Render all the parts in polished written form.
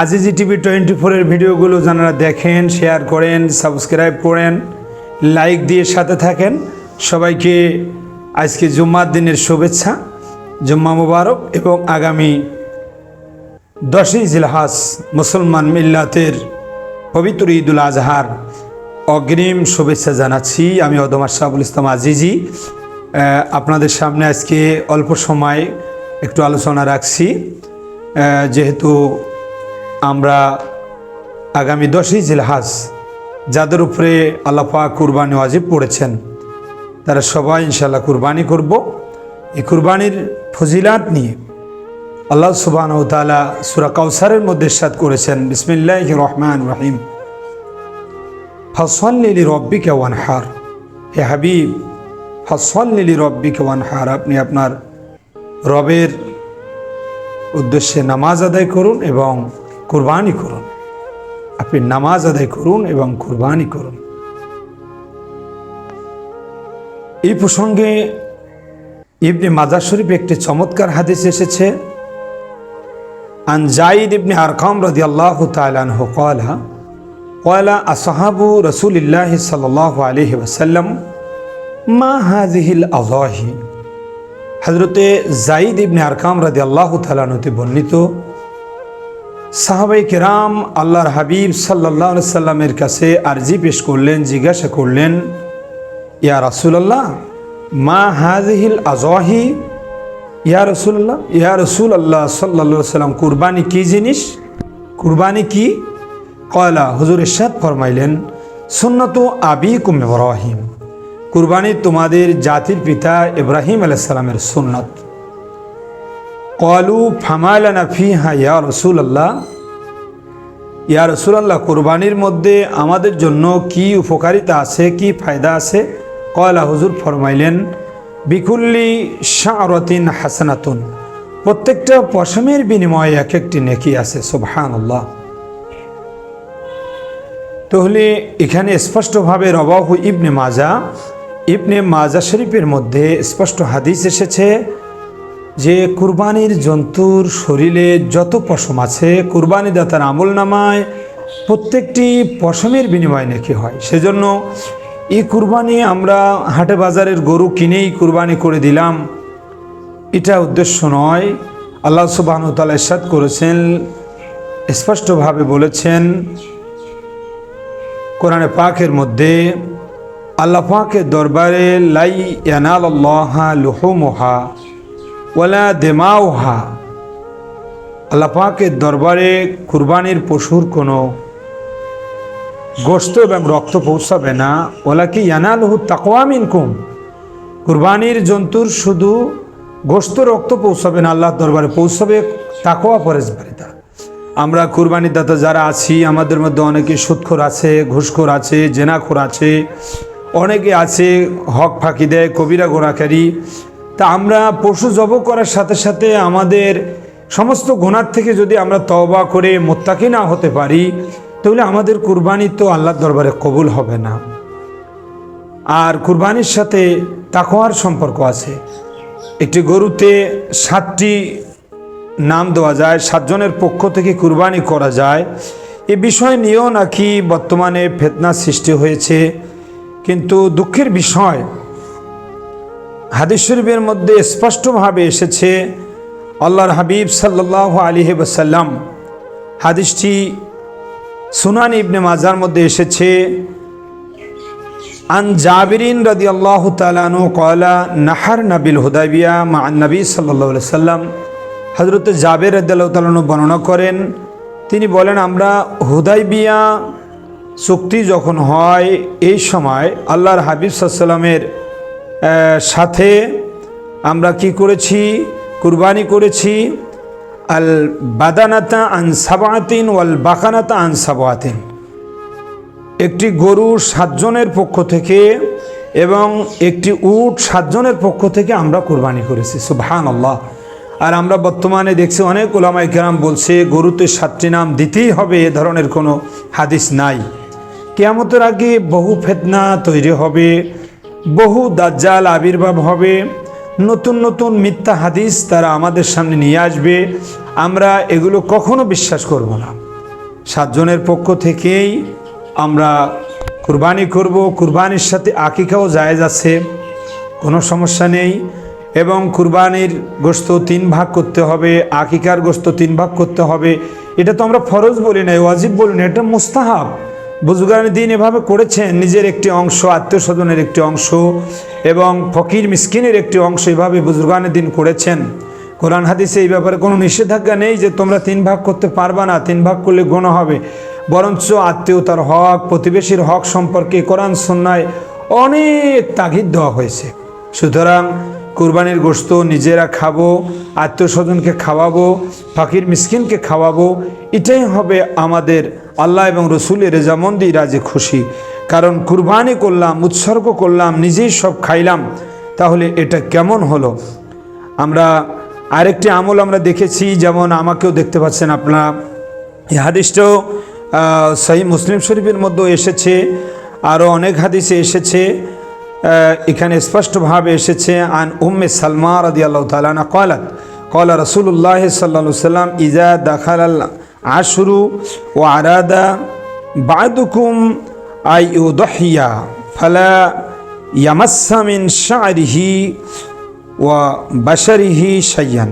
Azizi TV 24-এর ভিডিওগুলো যারা দেখেন, শেয়ার করেন, সাবস্ক্রাইব করেন, লাইক দিয়ে সাথে থাকেন। সবাইকে আজকে জুম্মার দিনের শুভেচ্ছা, জুম্মা মুবারক এবং আগামী 10ই জিলহজ মুসলমান মিল্লাতের পবিত্র ঈদুল আজহার অগ্রিম শুভেচ্ছা জানাচ্ছি। আমি অদম আশরাফুল ইসলাম আজিজি আপনাদের সামনে আজকে অল্প সময় একটু আলোচনা রাখছি। যেহেতু আমরা আগামী 10ই জিলহজ যাদের উপরে আল্লাহ পাক কুরবানি ওয়াজিব করেছেন তারা সবাই ইনশাআল্লাহ কুরবানি করব। এই কুরবানির ফজিলাত নিয়ে আল্লাহ সুবহানাহু ওয়া তাআলা সূরা কাউসারের মধ্যে ইরশাদ করেছেন, বিসমিল্লাহির রহমানির রহিম, ফাসল্লি লিরাব্বিকা ওয়ানহার। হে হাবিব, ফাসল্লি লিরাব্বিকা ওয়ানহার, আপনি আপনার রবের উদ্দেশ্যে নামাজ আদায় করুন এবং কুরবানি করুন। আপনি নামাজ আদায় করুন এবং কুরবানি করুন। এই প্রসঙ্গে ইবনে মাজাহ শরীফে একটি চমৎকার হাদিস এসেছে। আন যায়েদ ইবনে আরকাম রাদিয়াল্লাহু তাআলা আনহু ক্বালা আসহাবু রাসূলিল্লাহি সাল্লাল্লাহু আলাইহি ওয়াসাল্লাম মা হাযিহিল আযাহি। হযরতে যায়েদ ইবনে আরকাম রাদিয়াল্লাহু তাআলা আনহু বর্ণিত, সাহাবায়ে কেরাম আল্লাহর হাবিব সাল্লাল্লাহু আলাইহি সাল্লামের কাছে আরজি পেশ করলেন, জিজ্ঞাসা করলেন, ইয়া রাসূলুল্লাহ মা হাযিহিল আযাহি। ইয়া রাসূলুল্লাহ, ইয়া রাসূলুল্লাহ সাল্লাল্লাহু আলাইহি সাল্লাম, কুরবানি কি জিনিস? কুরবানি কি? ক্বালা, হুজুর ইরশাদ ফরমাইলেন, সুন্নাতু আবিকুম ইব্রাহিম, কুরবানি তোমাদের জাতির পিতা ইব্রাহিম আলাইহিস সালামের সুন্নাত। ক্বালু ফামা লানা ফিহা ইয়া রাসূলুল্লাহ, ইয়া রাসূলুল্লাহ কুরবানির মধ্যে আমাদের জন্য কি উপকারিতা আছে, কি ফায়দা আছে? ক্বালা, হুজুর ফরমাইলেন, বিকুল্লি শা'রাতিন হাসানাতুন, প্রত্যেকটা পশমের বিনিময়ে এক একটি নেকি আছে। সুবহানাল্লাহ। তাহলে এখানে স্পষ্টভাবে রওয়াহু ইবনে মাজাহ শরীফের মধ্যে স্পষ্ট হাদিস এসেছে যে কুরবানির জন্তুর শরীরে যত পশম আছে কুরবানি দাতার আমলনামায় প্রত্যেকটি পশমের বিনিময়ে নেকি হয়। সেজন্য এই কুরবানি আমরা হাটে বাজারের গরু কিনেই কুরবানি করে দিলাম, এটা উদ্দেশ্য নয়। আল্লাহ সুবহানাহু ওয়া তাআলা ইরশাদ করেছেন, স্পষ্টভাবে বলেছেন কোরআনে পাকের মধ্যে, আল্লাহ পাকের দরবারে লাই ইয়ানালাল্লাহা লুহুমুহা ওয়ালা দিমাউহা, আল্লাহ পাকের দরবারে কুরবানির পশুর কোনো গোশত এবং রক্ত পৌঁছাবে না। ওয়ালাকি ইয়ানালুহু তাকওয়া মিনকুম, কুরবানির জন্তুর শুধু গোশত রক্ত পৌঁছাবে না, আল্লাহর দরবারে পৌঁছাবে তাকওয়া পরহেজগারিতা। আমরা কুরবানির দাতা যারা আছি আমাদের মধ্যে অনেকে সুদখোর আছে, ঘুষখোর আছে, জেনাখোর আছে, অনেকে আছে হক ফাঁকি দেয়, কবিরা গুনাহকারী। তা আমরা পশু জব করার সাথে সাথে আমাদের সমস্ত গুনাহ থেকে যদি আমরা তওবা করে মুত্তাকি না হতে পারি তাহলে আমাদের কুরবানি তো আল্লাহর দরবারে কবুল হবে না। আর কুরবানির সাথে তাকওয়ার সম্পর্ক আছে। একটি গরুতে 7টি নাম দেওয়া যায়, 7 জনের পক্ষ থেকে কুরবানি করা যায়। এ বিষয় নিয়েও নাকি বর্তমানে ফিতনা সৃষ্টি হয়েছে। কিন্তু দুঃখের বিষয়, হাদিস শরীফের মধ্যে স্পষ্টভাবে এসেছে, আল্লাহর হাবিব সাল্লাল্লাহু আলাইহি ওয়াসাল্লাম, হাদিসটি সুনান ইবনে মাজাহর মধ্যে এসেছে, আন জাবিরিন রাদিয়াল্লাহু তাআলা আনহু ক্বালা নাহারনা বিল হুদাইবিয়া মা'আন নবী সাল্লাল্লাহু আলাইহি ওয়াসাল্লাম। হযরত জাবের রাদিয়াল্লাহু তাআলা আনহু বর্ণনা করেন, তিনি বলেন, আমরা হুদাইবিয়া চুক্তি যখন হয় এই সময় আল্লাহর হাবিব সাল্লাল্লাহু আলাইহি ওয়াসাল্লামের সাথে আমরা কি করেছি? কুরবানি করেছি। আল বাদানাতা আন সাবাতিন ওয়াল বাকানাতা আন সাবাতিন, একটি গরু 7 জনের পক্ষ থেকে এবং একটি উট 7 জনের পক্ষ থেকে আমরা কুরবানি করেছি। সুবহানাল্লাহ। আর আমরা বর্তমানে দেখছি অনেক উলামায়ে কেরাম বলছে গরুতে 7টি নাম দিতেই হবে, এ ধরনের কোনো হাদিস নাই। কিয়ামতের আগে বহু ফিতনা তৈরি হবে, বহু দাজ্জাল আবির্ভাব হবে, নতুন নতুন মিথ্যা হাদিস তারা আমাদের সামনে নিয়ে আসবে, আমরা এগুলো কখনো বিশ্বাস করব না। 7 জনের পক্ষ থেকেই আমরা কুরবানি করব, কুরবানির সাথে আকিকাও জায়েজ আছে, কোনো সমস্যা নেই। এবং কুরবানির গোশত 3 ভাগ করতে হবে, আকিকার গোশত 3 ভাগ করতে হবে। এটা তো আমরা ফরজ বলি না, ওয়াজিব বলি না, এটা মুস্তাহাব। বুজুর্গান দিন এভাবে করেছেন, নিজের একটি অংশ, আত্মীয় স্বজনের একটি অংশ এবং ফকির মিসকিনের একটি অংশ, এভাবে বুজুর্গান দিন করেছেন। কোরআন হাদিসে এই ব্যাপারে কোনো নিষেধাজ্ঞা নেই যে তোমরা 3 ভাগ করতে পারবা না, 3 ভাগ করলে গুনাহ হবে। বরঞ্চ আত্মীয়তার হক, প্রতিবেশীর হক সম্পর্কে কোরআন সুন্নায় অনেক তাগিদ দেওয়া হয়েছে। সুতরাং কুরবানির গোশত নিজেরা খাবো, আত্মীয় স্বজনকে খাওয়াবো, ফকির মিসকিনকে খাওয়াবো, এটাই হবে আমাদের আল্লাহ এবং রসুলের রেজামন্দি, রাজি খুশি। কারণ কুরবানি করলাম, উৎসর্গ করলাম, নিজেই সব খাইলাম, তাহলে এটা কেমন হলো? আমরা আরেকটি আমল আমরা দেখেছি, যেমন আমাকেও দেখতে পাচ্ছেন আপনারা, এই হাদিসটাও সহিহ মুসলিম শরীফের মধ্যে এসেছে, আরও অনেক হাদিসে এসেছে। এখানে স্পষ্টভাবে এসেছে, আন উম্মে সালমা রাদিয়াল্লাহু তাআলা আনহা ক্বালাত ক্বালা রাসূলুল্লাহ সাল্লাল্লাহু আলাইহি ওয়াসাল্লাম ইযা দাখালাল আশরু ওয়া আরাদা বা'দুকুম আই ইউদহিয়া ফালা ইয়ামাসসা মিন শা'রিহি ওয়া বাশারিহি শাইয়ান।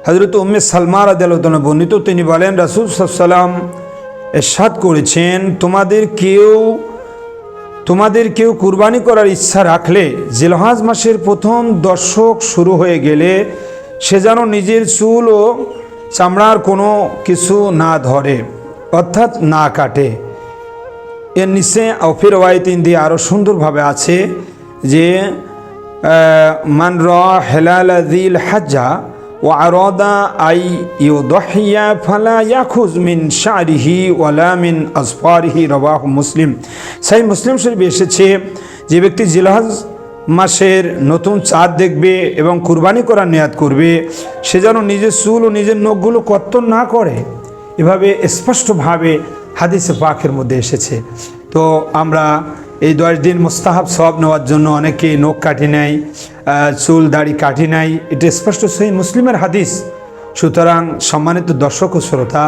হযরত উম্মে সালমা রাদিয়াল্লাহু তাআলা বর্ণিত, তিনি বলেন রাসূল সাল্লাল্লাহু আলাইহি ওয়াসাল্লাম ইরশাদ করেছেন, তোমাদের কেউ কুরবানি করার ইচ্ছা রাখলে জিলহজ মাসের প্রথম দশক শুরু হয়ে গেলে সে যেন নিজের চুল ও চামড়ার কোনো কিছু না ধরে, অর্থাৎ না কাটে। এর নিচে অফির ওয়াইতিন দিয়ে আরও সুন্দরভাবে আছে যে মান রা হেলাল যিল হাজ্জা ওয়া আরাদা আই ইউদহিয়া ফালা ইয়াখুজ মিন শা'রিহি ওয়ালা মিন আসফারিহি, রাওয়াহু মুসলিম। সহিহ মুসলিম শরীফে এসেছে, যে ব্যক্তি জিলহজ মাসের নতুন চাঁদ দেখবে এবং কুরবানি করার নিয়াত করবে, সে যেন নিজের চুল ও নিজের নখগুলো কর্তন না করে। এভাবে স্পষ্টভাবে হাদিসে পাকের মধ্যে এসেছে। তো আমরা এই 10 দিন মুস্তাহাব সওয়াব নেওয়ার জন্য অনেকে নখ কাটি নেয়, চুল দাড়ি কাটি নেয়, এটা স্পষ্ট সহিহ মুসলিমের হাদিস। সুতরাং সম্মানিত দর্শক ও শ্রোতা,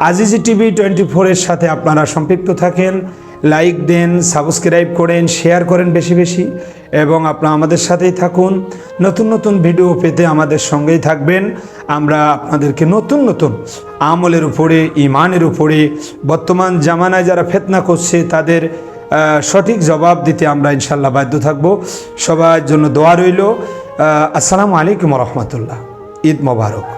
আজিজি টিভি 24-এর সাথে আপনারা সম্পৃক্ত থাকেন, লাইক দেন, সাবস্ক্রাইব করেন, শেয়ার করেন বেশি বেশি, এবং আপনারা আমাদের সাথেই থাকুন। নতুন নতুন ভিডিও পেতে আমাদের সঙ্গেই থাকবেন। আমরা আপনাদেরকে নতুন নতুন আমলের উপরে, ইমানের উপরে, বর্তমান জামানায় যারা ফিতনা করছে তাদের সঠিক জবাব দিতে আমরা ইনশাল্লাহ বাধ্য থাকব। সবার জন্য দোয়া রইল। আসসালামু আলাইকুম ওয়া রাহমাতুল্লাহ। ঈদ মোবারক।